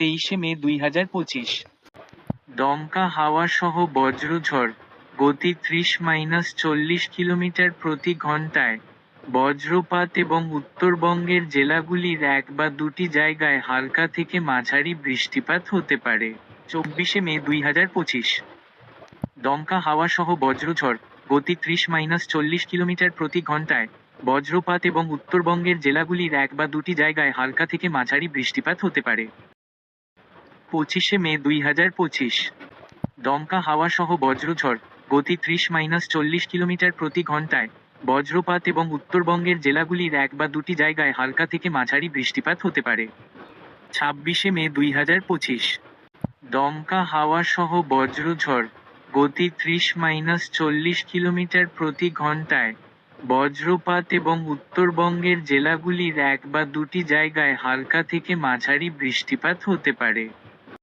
23 মে 2025। দমকা হাওয়া সহ বজ্রঝড়, গতি 30-40 কিলোমিটার প্রতি ঘন্টায়। বজ্রপাত এবং উত্তরবঙ্গের জেলাগুলির এক বা দুটি জায়গায় হালকা থেকে মাঝারি বৃষ্টিপাত হতে পারে। 24 মে 2025। দমকা হাওয়া সহ বজ্রঝড়, গতি 30-40 কিলোমিটার প্রতি ঘন্টায়। বজ্রপাত এবং উত্তরবঙ্গের জেলাগুলির এক বা দুটি জায়গায় হালকা থেকে মাঝারি বৃষ্টিপাত হতে পারে। 25 মে 2025। দমকা হাওয়া সহ বজ্রঝড়, গতি 30-40 কিলোমিটার প্রতি ঘন্টায়। বজ্রপাত এবং উত্তরবঙ্গের জেলাগুলির এক বা দুটি জায়গায় হালকা থেকে মাঝারি বৃষ্টিপাত হতে পারে। 26 মে 2025। দমকা হাওয়া সহ বজ্রঝড়, গতি 30-40 কিলোমিটার প্রতি ঘন্টায়। বজ্রপাত এবং উত্তরবঙ্গের জেলাগুলির এক বা দুটি জায়গায় হালকা থেকে মাঝারি বৃষ্টিপাত হতে পারে।